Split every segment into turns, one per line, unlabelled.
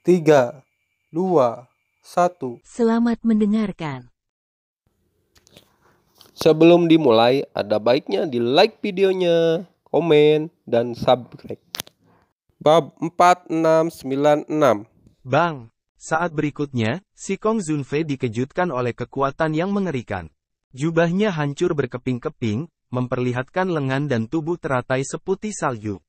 3, 2, 1.
Selamat mendengarkan.
Sebelum dimulai, ada baiknya di like videonya, komen, dan subscribe. Bab 4696.
Bang, saat berikutnya, si Kong Zunfei dikejutkan oleh kekuatan yang mengerikan. Jubahnya hancur berkeping-keping, memperlihatkan lengan dan tubuh teratai seputih salju.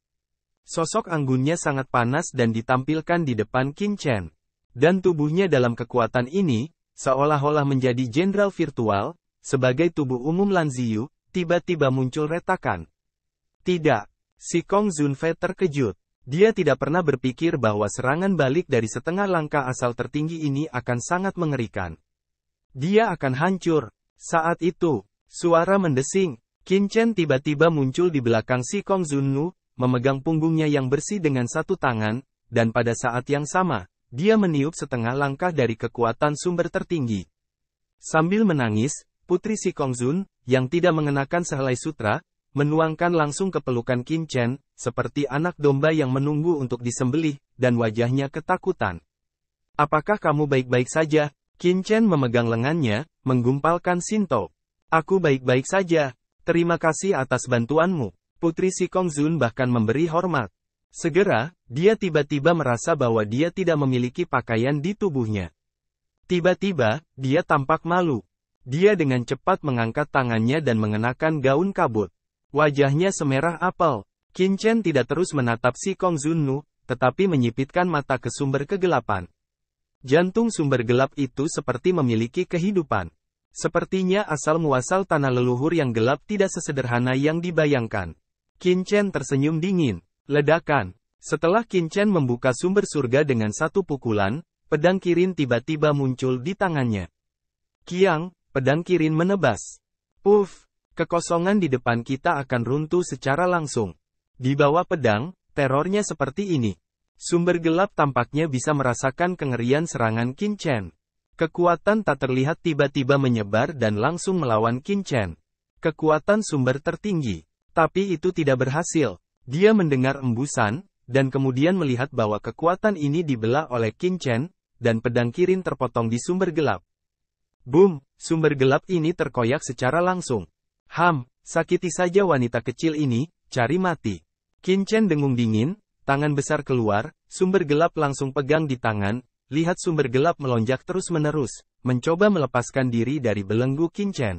Sosok anggunnya sangat panas dan ditampilkan di depan Qin Chen. Dan tubuhnya dalam kekuatan ini, seolah-olah menjadi jenderal virtual, sebagai tubuh umum Lan Ziyu, tiba-tiba muncul retakan. Tidak, si Kong Zunfei terkejut. Dia tidak pernah berpikir bahwa serangan balik dari setengah langkah asal tertinggi ini akan sangat mengerikan. Dia akan hancur. Saat itu, suara mendesing. Qin Chen tiba-tiba muncul di belakang si Kong Zunnu, memegang punggungnya yang bersih dengan satu tangan, dan pada saat yang sama, dia meniup setengah langkah dari kekuatan sumber tertinggi. Sambil menangis, putri si Kong Zun, yang tidak mengenakan sehelai sutra, menuangkan langsung ke pelukan Qin Chen, seperti anak domba yang menunggu untuk disembelih, dan wajahnya ketakutan. "Apakah kamu baik-baik saja?" Qin Chen memegang lengannya, menggumpalkan Sinto. "Aku baik-baik saja. Terima kasih atas bantuanmu." Putri si Kong Zun bahkan memberi hormat. Segera, dia tiba-tiba merasa bahwa dia tidak memiliki pakaian di tubuhnya. Tiba-tiba, dia tampak malu. Dia dengan cepat mengangkat tangannya dan mengenakan gaun kabut. Wajahnya semerah apel. Qin Chen tidak terus menatap si Kong Zunnu, tetapi menyipitkan mata ke sumber kegelapan. Jantung sumber gelap itu seperti memiliki kehidupan. Sepertinya asal-muasal tanah leluhur yang gelap tidak sesederhana yang dibayangkan. Qin Chen tersenyum dingin. Ledakan. Setelah Qin Chen membuka sumber surga dengan satu pukulan, pedang Kirin tiba-tiba muncul di tangannya. Kiang, pedang Kirin menebas. Puff. Kekosongan di depan kita akan runtuh secara langsung. Di bawah pedang, terornya seperti ini. Sumber gelap tampaknya bisa merasakan kengerian serangan Qin Chen. Kekuatan tak terlihat tiba-tiba menyebar dan langsung melawan Qin Chen. Kekuatan sumber tertinggi. Tapi itu tidak berhasil. Dia mendengar embusan, dan kemudian melihat bahwa kekuatan ini dibelah oleh Qin Chen, dan pedang Kirin terpotong di sumber gelap. Boom, sumber gelap ini terkoyak secara langsung. Sakiti saja wanita kecil ini, cari mati. Qin Chen dengung dingin, tangan besar keluar, sumber gelap langsung pegang di tangan, lihat sumber gelap melonjak terus-menerus, mencoba melepaskan diri dari belenggu Qin Chen.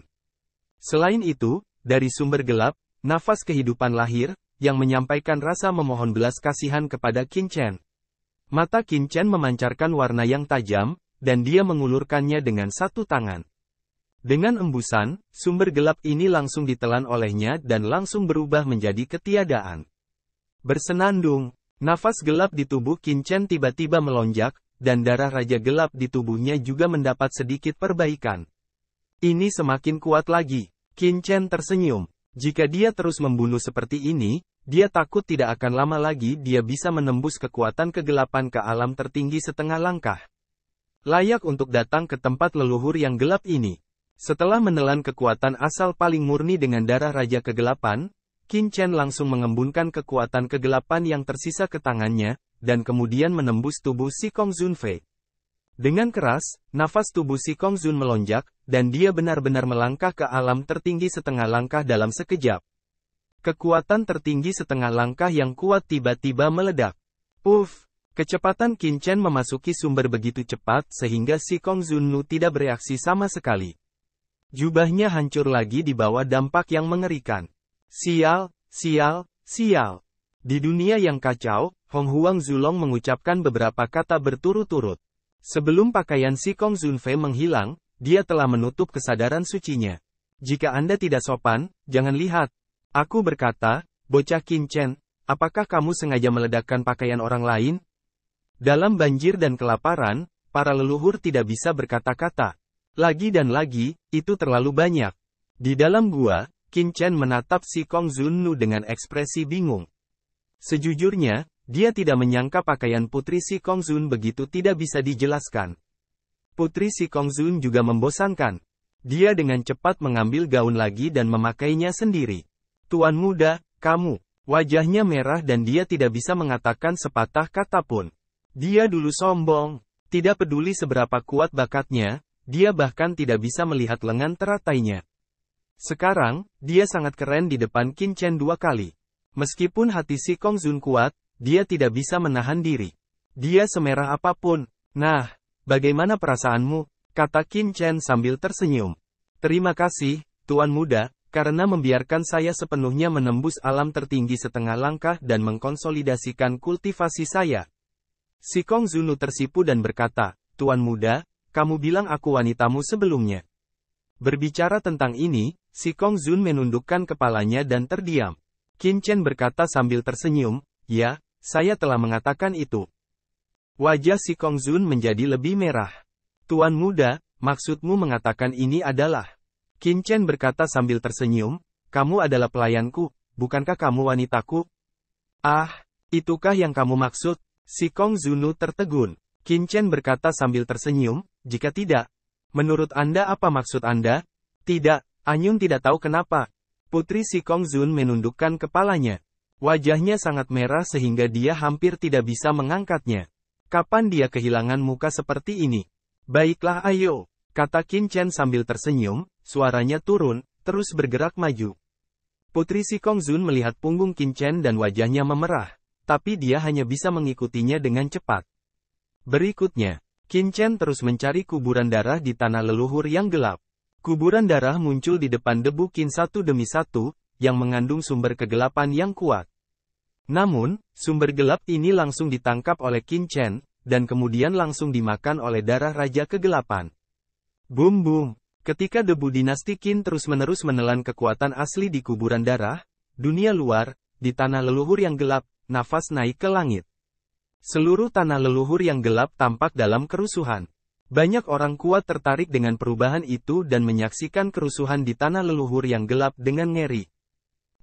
Selain itu, dari sumber gelap, nafas kehidupan lahir, yang menyampaikan rasa memohon belas kasihan kepada Qin Chen. Mata Qin Chen memancarkan warna yang tajam, dan dia mengulurkannya dengan satu tangan. Dengan embusan, sumber gelap ini langsung ditelan olehnya dan langsung berubah menjadi ketiadaan. Bersenandung, nafas gelap di tubuh Qin Chen tiba-tiba melonjak, dan darah raja gelap di tubuhnya juga mendapat sedikit perbaikan. Ini semakin kuat lagi. Qin Chen tersenyum. Jika dia terus membunuh seperti ini, dia takut tidak akan lama lagi dia bisa menembus kekuatan kegelapan ke alam tertinggi setengah langkah. Layak untuk datang ke tempat leluhur yang gelap ini. Setelah menelan kekuatan asal paling murni dengan darah Raja Kegelapan, Qin Chen langsung mengembunkan kekuatan kegelapan yang tersisa ke tangannya, dan kemudian menembus tubuh si Kong Zunfei. Dengan keras, nafas tubuh si Kong Zun melonjak, dan dia benar-benar melangkah ke alam tertinggi setengah langkah dalam sekejap. Kekuatan tertinggi setengah langkah yang kuat tiba-tiba meledak. Puff! Kecepatan Qin Chen memasuki sumber begitu cepat sehingga si Kong Zunnu tidak bereaksi sama sekali. Jubahnya hancur lagi di bawah dampak yang mengerikan. Sial, sial, sial. Di dunia yang kacau, Hong Huang Zulong mengucapkan beberapa kata berturut-turut. Sebelum pakaian si Kong Zunfei menghilang, dia telah menutup kesadaran sucinya. Jika Anda tidak sopan, jangan lihat. Aku berkata, bocah Qin Chen, apakah kamu sengaja meledakkan pakaian orang lain? Dalam banjir dan kelaparan, para leluhur tidak bisa berkata-kata. Lagi dan lagi, itu terlalu banyak. Di dalam gua, Qin Chen menatap si Kong Zunnu dengan ekspresi bingung. Sejujurnya, dia tidak menyangka pakaian Putri si Kong Zun begitu tidak bisa dijelaskan. Putri si Kong Zun juga membosankan. Dia dengan cepat mengambil gaun lagi dan memakainya sendiri. Tuan muda, kamu. Wajahnya merah dan dia tidak bisa mengatakan sepatah kata pun. Dia dulu sombong. Tidak peduli seberapa kuat bakatnya, dia bahkan tidak bisa melihat lengan teratainya. Sekarang, dia sangat keren di depan Qin Chen 2 kali. Meskipun hati si Kong Zun kuat, dia tidak bisa menahan diri. Dia semerah apapun. Nah, bagaimana perasaanmu? Kata Qin Chen sambil tersenyum. Terima kasih, Tuan Muda, karena membiarkan saya sepenuhnya menembus alam tertinggi setengah langkah dan mengkonsolidasikan kultivasi saya. Si Kong Zunu tersipu dan berkata, Tuan Muda, kamu bilang aku wanitamu sebelumnya. Berbicara tentang ini, si Kong Zun menundukkan kepalanya dan terdiam. Qin Chen berkata sambil tersenyum, ya, saya telah mengatakan itu. Wajah si Kong Zun menjadi lebih merah. Tuan Muda, maksudmu mengatakan ini adalah? Qin Chen berkata sambil tersenyum, kamu adalah pelayanku, bukankah kamu wanitaku? Ah, itukah yang kamu maksud? Si Kong Zunu tertegun. Qin Chen berkata sambil tersenyum, jika tidak, menurut Anda apa maksud Anda? Tidak, Anyun tidak tahu kenapa. Putri si Kong Zun menundukkan kepalanya. Wajahnya sangat merah sehingga dia hampir tidak bisa mengangkatnya. Kapan dia kehilangan muka seperti ini? Baiklah ayo, kata Qin Chen sambil tersenyum, suaranya turun, terus bergerak maju. Putri si Kong Zun melihat punggung Qin Chen dan wajahnya memerah, tapi dia hanya bisa mengikutinya dengan cepat. Berikutnya, Qin Chen terus mencari kuburan darah di tanah leluhur yang gelap. Kuburan darah muncul di depan debu Qin satu demi satu, yang mengandung sumber kegelapan yang kuat. Namun, sumber gelap ini langsung ditangkap oleh Qin Chen, dan kemudian langsung dimakan oleh darah Raja Kegelapan. Boom boom. Ketika debu dinasti Qin terus-menerus menelan kekuatan asli di kuburan darah, dunia luar, di tanah leluhur yang gelap, nafas naik ke langit. Seluruh tanah leluhur yang gelap tampak dalam kerusuhan. Banyak orang kuat tertarik dengan perubahan itu dan menyaksikan kerusuhan di tanah leluhur yang gelap dengan ngeri.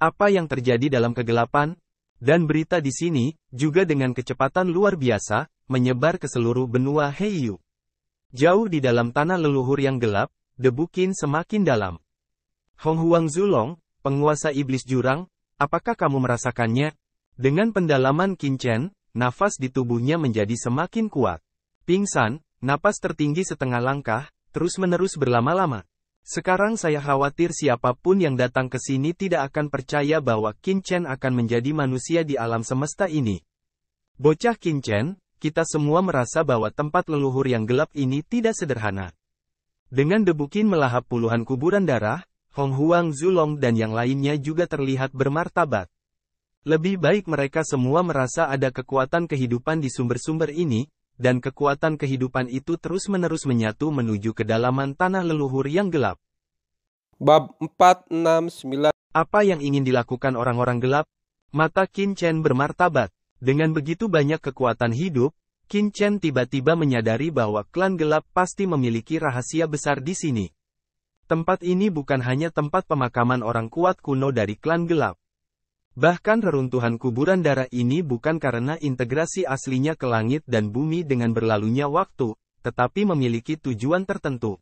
Apa yang terjadi dalam kegelapan? Dan berita di sini, juga dengan kecepatan luar biasa, menyebar ke seluruh benua Heiyu. Jauh di dalam tanah leluhur yang gelap, debu Qin semakin dalam. Hong Huang Zulong, penguasa iblis jurang, apakah kamu merasakannya? Dengan pendalaman Qin Chen, nafas di tubuhnya menjadi semakin kuat. Pingsan, napas tertinggi setengah langkah, terus-menerus berlama-lama. Sekarang saya khawatir siapapun yang datang ke sini tidak akan percaya bahwa Qin Chen akan menjadi manusia di alam semesta ini. Bocah Qin Chen, kita semua merasa bahwa tempat leluhur yang gelap ini tidak sederhana. Dengan debu Qin melahap puluhan kuburan darah, Hong Huang Zulong dan yang lainnya juga terlihat bermartabat. Lebih baik mereka semua merasa ada kekuatan kehidupan di sumber-sumber ini, dan kekuatan kehidupan itu terus-menerus menyatu menuju kedalaman tanah leluhur yang gelap.
Bab 469.
Apa yang ingin dilakukan orang-orang gelap? Mata Qin Chen bermartabat. Dengan begitu banyak kekuatan hidup, Qin Chen tiba-tiba menyadari bahwa klan gelap pasti memiliki rahasia besar di sini. Tempat ini bukan hanya tempat pemakaman orang kuat kuno dari klan gelap. Bahkan reruntuhan kuburan darah ini bukan karena integrasi aslinya ke langit dan bumi dengan berlalunya waktu, tetapi memiliki tujuan tertentu.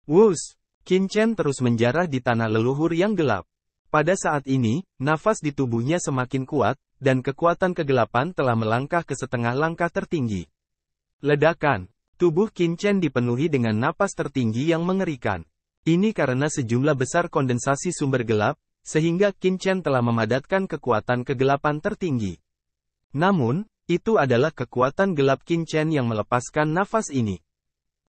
Wus! Qin Chen terus menjarah di tanah leluhur yang gelap. Pada saat ini, nafas di tubuhnya semakin kuat, dan kekuatan kegelapan telah melangkah ke setengah langkah tertinggi. Ledakan! Tubuh Qin Chen dipenuhi dengan napas tertinggi yang mengerikan. Ini karena sejumlah besar kondensasi sumber gelap, sehingga Qin Chen telah memadatkan kekuatan kegelapan tertinggi. Namun, itu adalah kekuatan gelap Qin Chen yang melepaskan nafas ini.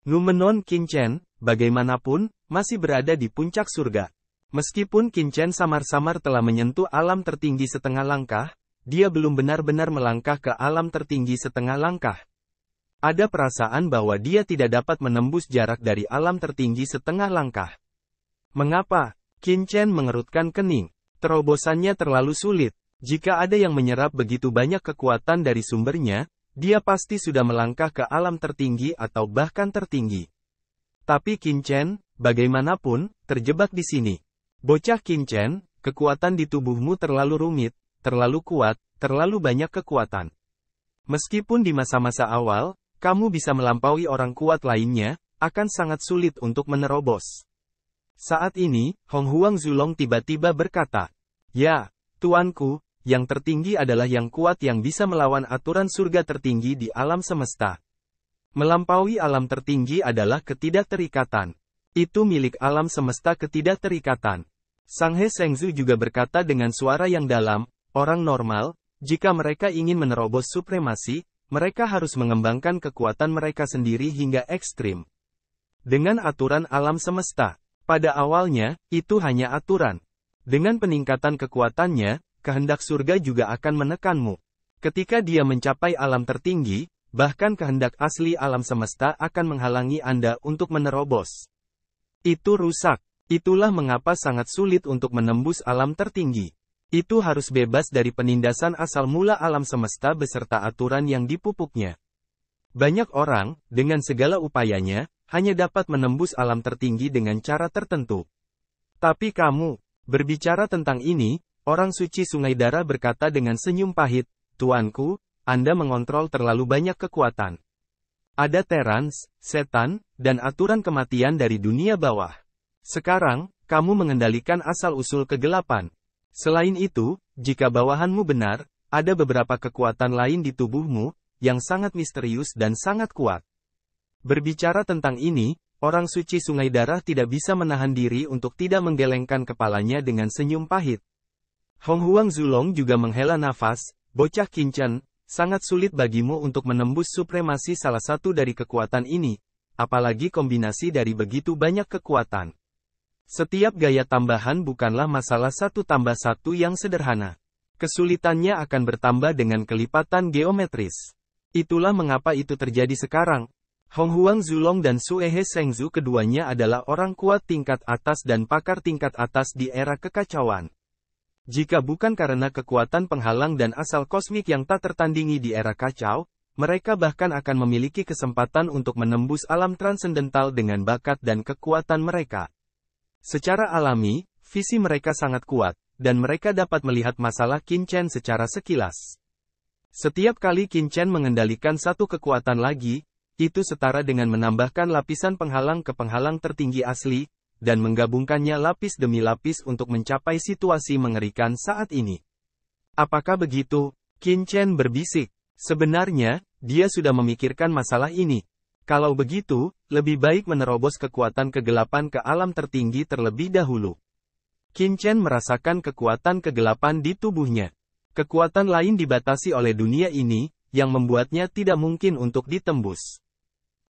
Numenon Qin Chen, bagaimanapun, masih berada di puncak surga. Meskipun Qin Chen samar-samar telah menyentuh alam tertinggi setengah langkah, dia belum benar-benar melangkah ke alam tertinggi setengah langkah. Ada perasaan bahwa dia tidak dapat menembus jarak dari alam tertinggi setengah langkah. Mengapa? Qin Chen mengerutkan kening. Terobosannya terlalu sulit. Jika ada yang menyerap begitu banyak kekuatan dari sumbernya, dia pasti sudah melangkah ke alam tertinggi atau bahkan tertinggi. Tapi Qin Chen, bagaimanapun, terjebak di sini. Bocah Qin Chen, kekuatan di tubuhmu terlalu rumit, terlalu kuat, terlalu banyak kekuatan. Meskipun di masa-masa awal, kamu bisa melampaui orang kuat lainnya, akan sangat sulit untuk menerobos. Saat ini, Hong Huang Zulong tiba-tiba berkata, "Ya, tuanku, yang tertinggi adalah yang kuat yang bisa melawan aturan surga tertinggi di alam semesta. Melampaui alam tertinggi adalah ketidakterikatan. Itu milik alam semesta ketidakterikatan. Sanghe Sengzu juga berkata dengan suara yang dalam, orang normal, jika mereka ingin menerobos supremasi, mereka harus mengembangkan kekuatan mereka sendiri hingga ekstrim. Dengan aturan alam semesta. Pada awalnya, itu hanya aturan. Dengan peningkatan kekuatannya, kehendak surga juga akan menekanmu. Ketika dia mencapai alam tertinggi, bahkan kehendak asli alam semesta akan menghalangi Anda untuk menerobos. Itu rusak. Itulah mengapa sangat sulit untuk menembus alam tertinggi. Itu harus bebas dari penindasan asal mula alam semesta beserta aturan yang dipupuknya. Banyak orang, dengan segala upayanya, hanya dapat menembus alam tertinggi dengan cara tertentu. Tapi kamu, berbicara tentang ini, orang suci Sungai Dara berkata dengan senyum pahit, Tuanku, Anda mengontrol terlalu banyak kekuatan. Ada terans, setan, dan aturan kematian dari dunia bawah. Sekarang, kamu mengendalikan asal-usul kegelapan. Selain itu, jika bawahanmu benar, ada beberapa kekuatan lain di tubuhmu, yang sangat misterius dan sangat kuat. Berbicara tentang ini, orang suci Sungai Darah tidak bisa menahan diri untuk tidak menggelengkan kepalanya dengan senyum pahit. Hong Huang Zulong juga menghela nafas, bocah Qinchen, sangat sulit bagimu untuk menembus supremasi salah satu dari kekuatan ini, apalagi kombinasi dari begitu banyak kekuatan. Setiap gaya tambahan bukanlah masalah 1+1 yang sederhana. Kesulitannya akan bertambah dengan kelipatan geometris. Itulah mengapa itu terjadi sekarang. Hong Huang Zulong dan Suehe Sengzu keduanya adalah orang kuat tingkat atas dan pakar tingkat atas di era kekacauan. Jika bukan karena kekuatan penghalang dan asal kosmik yang tak tertandingi di era kacau, mereka bahkan akan memiliki kesempatan untuk menembus alam transendental dengan bakat dan kekuatan mereka. Secara alami, visi mereka sangat kuat, dan mereka dapat melihat masalah Qinchen secara sekilas. Setiap kali Qinchen mengendalikan satu kekuatan lagi, itu setara dengan menambahkan lapisan penghalang ke penghalang tertinggi asli, dan menggabungkannya lapis demi lapis untuk mencapai situasi mengerikan saat ini. Apakah begitu? Qinchen berbisik. Sebenarnya, dia sudah memikirkan masalah ini. Kalau begitu, lebih baik menerobos kekuatan kegelapan ke alam tertinggi terlebih dahulu. Qinchen merasakan kekuatan kegelapan di tubuhnya. Kekuatan lain dibatasi oleh dunia ini, yang membuatnya tidak mungkin untuk ditembus.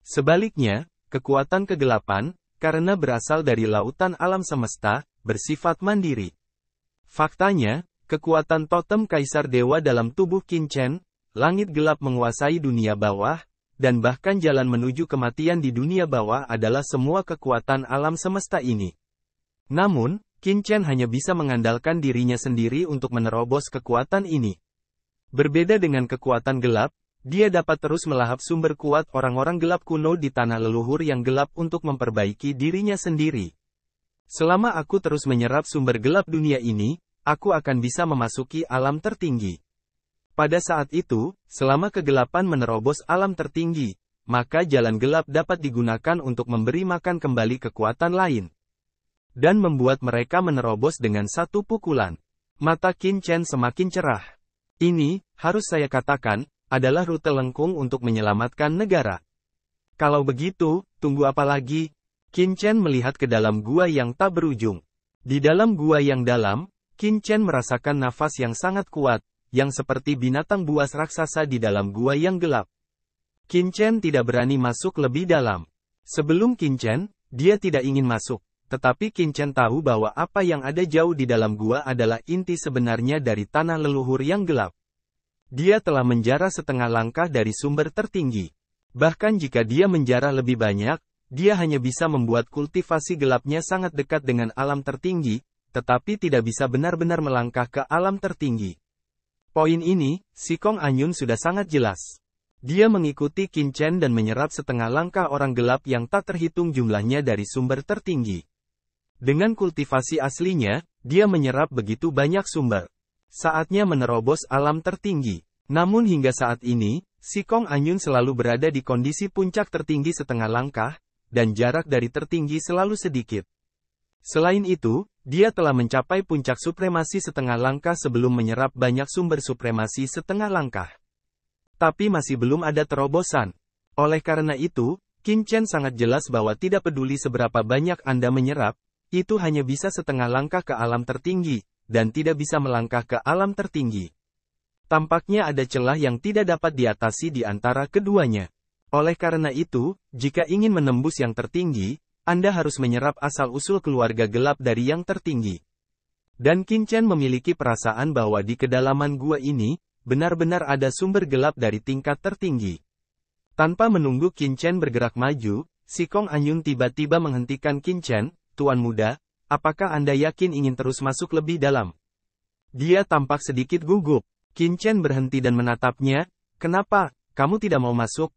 Sebaliknya, kekuatan kegelapan, karena berasal dari lautan alam semesta, bersifat mandiri. Faktanya, kekuatan totem Kaisar Dewa dalam tubuh Qinchen, langit gelap menguasai dunia bawah, dan bahkan jalan menuju kematian di dunia bawah adalah semua kekuatan alam semesta ini. Namun, Qinchen hanya bisa mengandalkan dirinya sendiri untuk menerobos kekuatan ini. Berbeda dengan kekuatan gelap, dia dapat terus melahap sumber kuat orang-orang gelap kuno di tanah leluhur yang gelap untuk memperbaiki dirinya sendiri. Selama aku terus menyerap sumber gelap dunia ini, aku akan bisa memasuki alam tertinggi. Pada saat itu, selama kegelapan menerobos alam tertinggi, maka jalan gelap dapat digunakan untuk memberi makan kembali kekuatan lain. Dan membuat mereka menerobos dengan satu pukulan. Mata Qinchen semakin cerah. Ini, harus saya katakan, adalah rute lengkung untuk menyelamatkan negara. Kalau begitu, tunggu apa lagi? Qinchen melihat ke dalam gua yang tak berujung. Di dalam gua yang dalam, Qinchen merasakan nafas yang sangat kuat, yang seperti binatang buas raksasa di dalam gua yang gelap. Qinchen tidak berani masuk lebih dalam. Sebelum Qinchen, dia tidak ingin masuk. Tetapi Qinchen tahu bahwa apa yang ada jauh di dalam gua adalah inti sebenarnya dari tanah leluhur yang gelap. Dia telah menjarah setengah langkah dari sumber tertinggi. Bahkan jika dia menjarah lebih banyak, dia hanya bisa membuat kultivasi gelapnya sangat dekat dengan alam tertinggi, tetapi tidak bisa benar-benar melangkah ke alam tertinggi. Poin ini, Sikong Anyun sudah sangat jelas. Dia mengikuti Qinchen dan menyerap setengah langkah orang gelap yang tak terhitung jumlahnya dari sumber tertinggi. Dengan kultivasi aslinya, dia menyerap begitu banyak sumber. Saatnya menerobos alam tertinggi. Namun hingga saat ini, Sikong Anyun selalu berada di kondisi puncak tertinggi setengah langkah, dan jarak dari tertinggi selalu sedikit. Selain itu, dia telah mencapai puncak supremasi setengah langkah sebelum menyerap banyak sumber supremasi setengah langkah. Tapi masih belum ada terobosan. Oleh karena itu, Qin Chen sangat jelas bahwa tidak peduli seberapa banyak Anda menyerap, itu hanya bisa setengah langkah ke alam tertinggi, dan tidak bisa melangkah ke alam tertinggi. Tampaknya ada celah yang tidak dapat diatasi di antara keduanya. Oleh karena itu, jika ingin menembus yang tertinggi, Anda harus menyerap asal-usul keluarga gelap dari yang tertinggi. Dan Qin Chen memiliki perasaan bahwa di kedalaman gua ini, benar-benar ada sumber gelap dari tingkat tertinggi. Tanpa menunggu Qin Chen bergerak maju, si Kong Anyun tiba-tiba menghentikan Qin Chen. Tuan muda, apakah Anda yakin ingin terus masuk lebih dalam? Dia tampak sedikit gugup. Qin Chen berhenti dan menatapnya. Kenapa, kamu tidak mau masuk?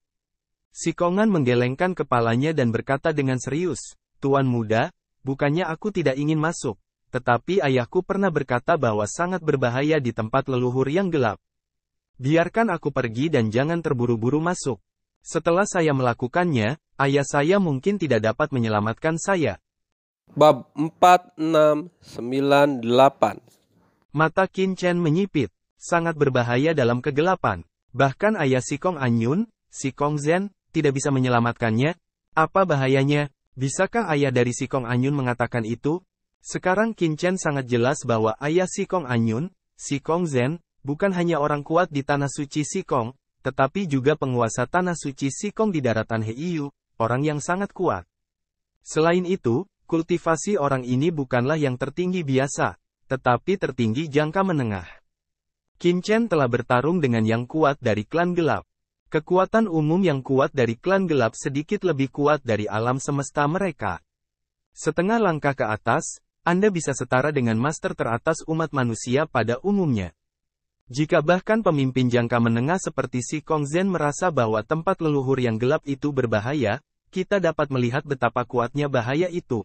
Si Kongan menggelengkan kepalanya dan berkata dengan serius, Tuan muda, bukannya aku tidak ingin masuk, tetapi ayahku pernah berkata bahwa sangat berbahaya di tempat leluhur yang gelap. Biarkan aku pergi dan jangan terburu-buru masuk. Setelah saya melakukannya, ayah saya mungkin tidak dapat menyelamatkan saya.
Bab 4698.
Mata Qin Chen menyipit, sangat berbahaya dalam kegelapan. Bahkan ayah si Kong Anyun, si Kong Zhen, tidak bisa menyelamatkannya. Apa bahayanya? Bisakah ayah dari si Kong Anyun mengatakan itu? Sekarang Qin Chen sangat jelas bahwa ayah si Kong Anyun, si Kong Zhen, bukan hanya orang kuat di tanah suci si Kong, tetapi juga penguasa tanah suci si Kong di daratan Heiyu, orang yang sangat kuat. Selain itu, kultivasi orang ini bukanlah yang tertinggi biasa, tetapi tertinggi jangka menengah. Qin Chen telah bertarung dengan yang kuat dari klan gelap. Kekuatan umum yang kuat dari klan gelap sedikit lebih kuat dari alam semesta mereka. Setengah langkah ke atas, Anda bisa setara dengan master teratas umat manusia pada umumnya. Jika bahkan pemimpin jangka menengah seperti si Kong Zhen merasa bahwa tempat leluhur yang gelap itu berbahaya, kita dapat melihat betapa kuatnya bahaya itu.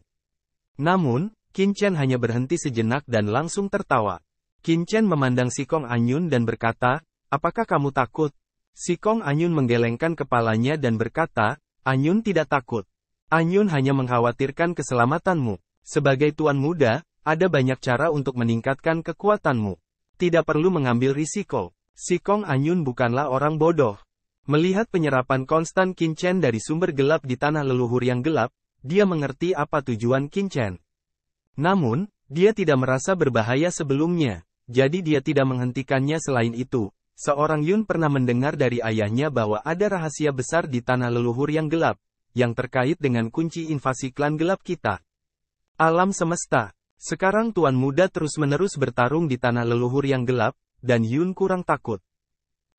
Namun, Qin Chen hanya berhenti sejenak dan langsung tertawa. Qin Chen memandang si Kong Anyun dan berkata, apakah kamu takut? Si Kong Anyun menggelengkan kepalanya dan berkata, Anyun tidak takut. Anyun hanya mengkhawatirkan keselamatanmu. Sebagai tuan muda, ada banyak cara untuk meningkatkan kekuatanmu. Tidak perlu mengambil risiko. Si Kong Anyun bukanlah orang bodoh. Melihat penyerapan konstan Qin Chen dari sumber gelap di tanah leluhur yang gelap, dia mengerti apa tujuan Qin Chen. Namun, dia tidak merasa berbahaya sebelumnya, jadi dia tidak menghentikannya. Selain itu, seorang Yun pernah mendengar dari ayahnya bahwa ada rahasia besar di tanah leluhur yang gelap, yang terkait dengan kunci invasi klan gelap kita. Alam semesta. Sekarang tuan muda terus-menerus bertarung di tanah leluhur yang gelap, dan Yun kurang takut.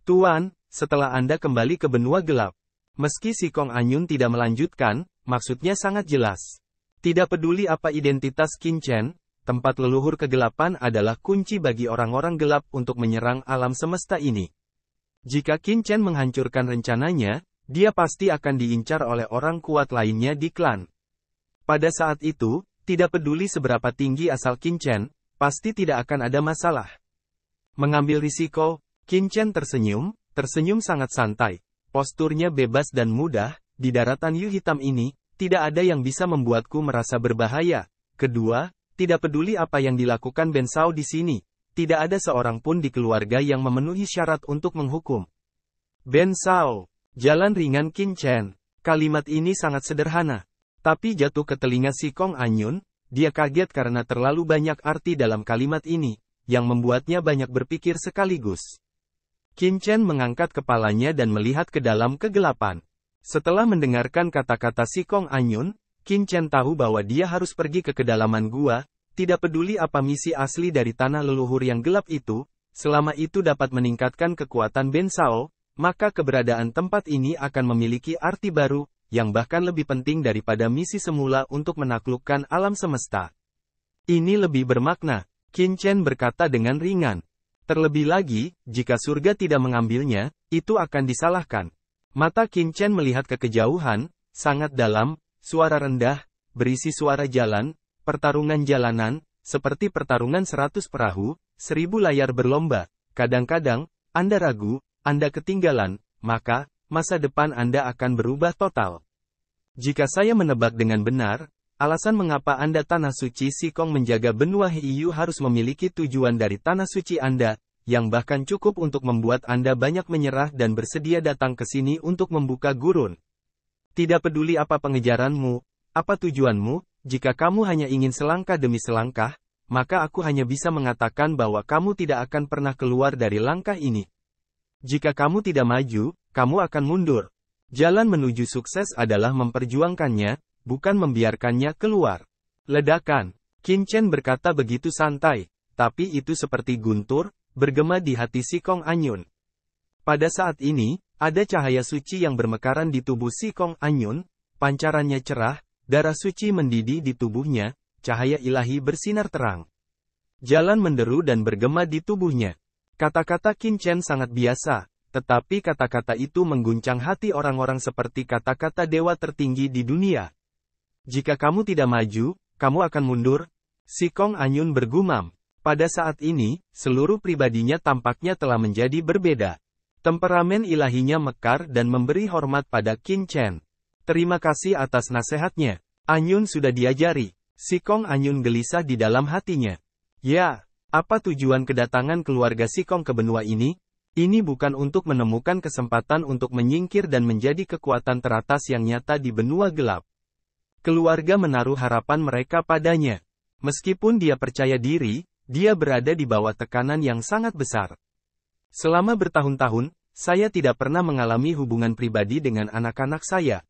Tuan, setelah Anda kembali ke benua gelap. Meski si Kong Anyun tidak melanjutkan, maksudnya sangat jelas. Tidak peduli apa identitas Qin Chen, tempat leluhur kegelapan adalah kunci bagi orang-orang gelap untuk menyerang alam semesta ini. Jika Qin Chen menghancurkan rencananya, dia pasti akan diincar oleh orang kuat lainnya di klan. Pada saat itu, tidak peduli seberapa tinggi asal Qin Chen, pasti tidak akan ada masalah. Mengambil risiko, Qin Chen tersenyum sangat santai. Posturnya bebas dan mudah, di daratan Yu hitam ini, tidak ada yang bisa membuatku merasa berbahaya. Kedua, tidak peduli apa yang dilakukan Ben Shao di sini, tidak ada seorang pun di keluarga yang memenuhi syarat untuk menghukum Ben Shao. Jalan ringan Qin Chen. Kalimat ini sangat sederhana, tapi jatuh ke telinga si Kong Anyun. Dia kaget karena terlalu banyak arti dalam kalimat ini, yang membuatnya banyak berpikir sekaligus. Qin Chen mengangkat kepalanya dan melihat ke dalam kegelapan. Setelah mendengarkan kata-kata si Kong Anyun, Qin Chen tahu bahwa dia harus pergi ke kedalaman gua, tidak peduli apa misi asli dari tanah leluhur yang gelap itu, selama itu dapat meningkatkan kekuatan Ben Shao, maka keberadaan tempat ini akan memiliki arti baru, yang bahkan lebih penting daripada misi semula untuk menaklukkan alam semesta. Ini lebih bermakna, Qin Chen berkata dengan ringan. Terlebih lagi, jika surga tidak mengambilnya, itu akan disalahkan. Mata Qin Chen melihat ke kejauhan, sangat dalam, suara rendah, berisi suara jalan, pertarungan jalanan, seperti pertarungan 100 perahu, 1000 layar berlomba. Kadang-kadang, Anda ragu, Anda ketinggalan, maka, masa depan Anda akan berubah total. Jika saya menebak dengan benar, alasan mengapa Anda Tanah Suci Sikong menjaga benua Heiyu harus memiliki tujuan dari Tanah Suci Anda, yang bahkan cukup untuk membuat Anda banyak menyerah dan bersedia datang ke sini untuk membuka gurun. Tidak peduli apa pengejaranmu, apa tujuanmu, jika kamu hanya ingin selangkah demi selangkah, maka aku hanya bisa mengatakan bahwa kamu tidak akan pernah keluar dari langkah ini. Jika kamu tidak maju, kamu akan mundur. Jalan menuju sukses adalah memperjuangkannya, bukan membiarkannya keluar. Ledakan. Qin Chen berkata begitu santai, tapi itu seperti guntur, bergema di hati Sikong Anyun. Pada saat ini, ada cahaya suci yang bermekaran di tubuh Sikong Anyun, pancarannya cerah, darah suci mendidih di tubuhnya, cahaya ilahi bersinar terang. Jalan menderu dan bergema di tubuhnya. Kata-kata Qin Chen sangat biasa, tetapi kata-kata itu mengguncang hati orang-orang seperti kata-kata dewa tertinggi di dunia. Jika kamu tidak maju, kamu akan mundur. Sikong Anyun bergumam. Pada saat ini, seluruh pribadinya tampaknya telah menjadi berbeda. Temperamen ilahinya mekar dan memberi hormat pada Qin Chen. Terima kasih atas nasihatnya. Anyun sudah diajari. Sikong Anyun gelisah di dalam hatinya. Ya, apa tujuan kedatangan keluarga Sikong ke benua ini? Ini bukan untuk menemukan kesempatan untuk menyingkir dan menjadi kekuatan teratas yang nyata di benua gelap. Keluarga menaruh harapan mereka padanya. Meskipun dia percaya diri, dia berada di bawah tekanan yang sangat besar. Selama bertahun-tahun, saya tidak pernah mengalami hubungan pribadi dengan anak-anak saya.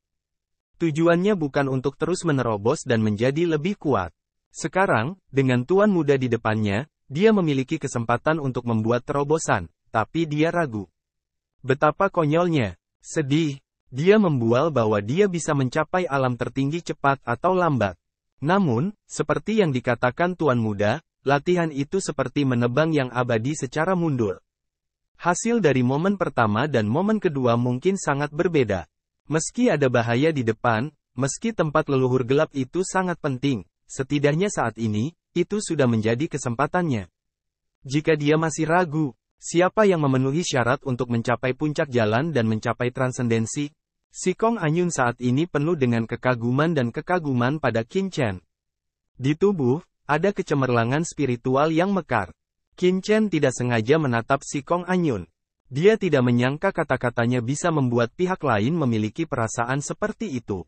Tujuannya bukan untuk terus menerobos dan menjadi lebih kuat. Sekarang, dengan tuan muda di depannya, dia memiliki kesempatan untuk membuat terobosan, tapi dia ragu. Betapa konyolnya. Sedih. Dia membual bahwa dia bisa mencapai alam tertinggi cepat atau lambat. Namun, seperti yang dikatakan tuan muda, latihan itu seperti menebang yang abadi secara mundur. Hasil dari momen pertama dan momen kedua mungkin sangat berbeda. Meski ada bahaya di depan, meski tempat leluhur gelap itu sangat penting, setidaknya saat ini, itu sudah menjadi kesempatannya. Jika dia masih ragu, siapa yang memenuhi syarat untuk mencapai puncak jalan dan mencapai transendensi? Sikong Anyun saat ini penuh dengan kekaguman dan kekaguman pada Qin Chen. Di tubuh, ada kecemerlangan spiritual yang mekar. Qin Chen tidak sengaja menatap Sikong Anyun. Dia tidak menyangka kata-katanya bisa membuat pihak lain memiliki perasaan seperti itu.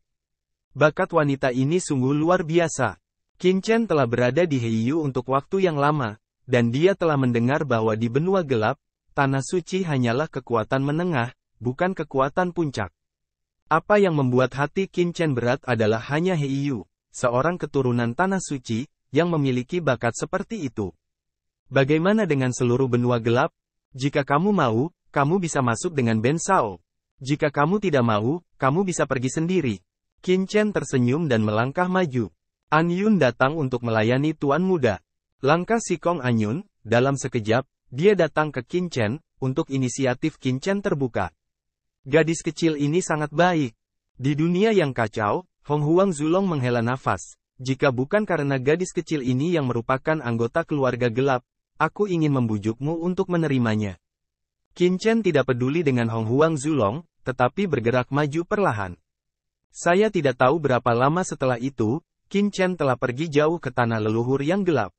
Bakat wanita ini sungguh luar biasa. Qin Chen telah berada di Heiyu untuk waktu yang lama, dan dia telah mendengar bahwa di benua gelap, tanah suci hanyalah kekuatan menengah, bukan kekuatan puncak. Apa yang membuat hati Qin Chen berat adalah hanya Heiyu, seorang keturunan tanah suci, yang memiliki bakat seperti itu. Bagaimana dengan seluruh benua gelap? Jika kamu mau, kamu bisa masuk dengan Ben Sao. Jika kamu tidak mau, kamu bisa pergi sendiri. Qin Chen tersenyum dan melangkah maju. Anyun datang untuk melayani tuan muda. Langkah Sikong Anyun, dalam sekejap, dia datang ke Qin Chen, untuk inisiatif Qin Chen terbuka. Gadis kecil ini sangat baik. Di dunia yang kacau, Hong Huang Zulong menghela nafas. Jika bukan karena gadis kecil ini yang merupakan anggota keluarga gelap, aku ingin membujukmu untuk menerimanya. Qin Chen tidak peduli dengan Hong Huang Zulong, tetapi bergerak maju perlahan. Saya tidak tahu berapa lama setelah itu, Qin Chen telah pergi jauh ke tanah leluhur yang gelap.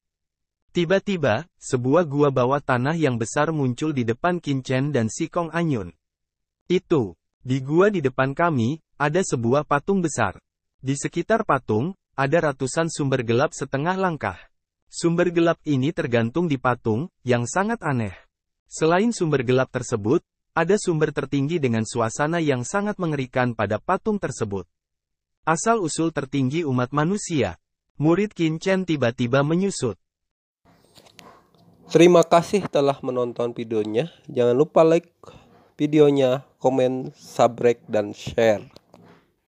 Tiba-tiba, sebuah gua bawah tanah yang besar muncul di depan Qin Chen dan Sikong Anyun. Di gua di depan kami, ada sebuah patung besar. Di sekitar patung, ada ratusan sumber gelap setengah langkah. Sumber gelap ini tergantung di patung, yang sangat aneh. Selain sumber gelap tersebut, ada sumber tertinggi dengan suasana yang sangat mengerikan pada patung tersebut. Asal-usul tertinggi umat manusia. Murid Qin Chen tiba-tiba menyusut.
Terima kasih telah menonton videonya. Jangan lupa like videonya, komen, subscribe, dan share.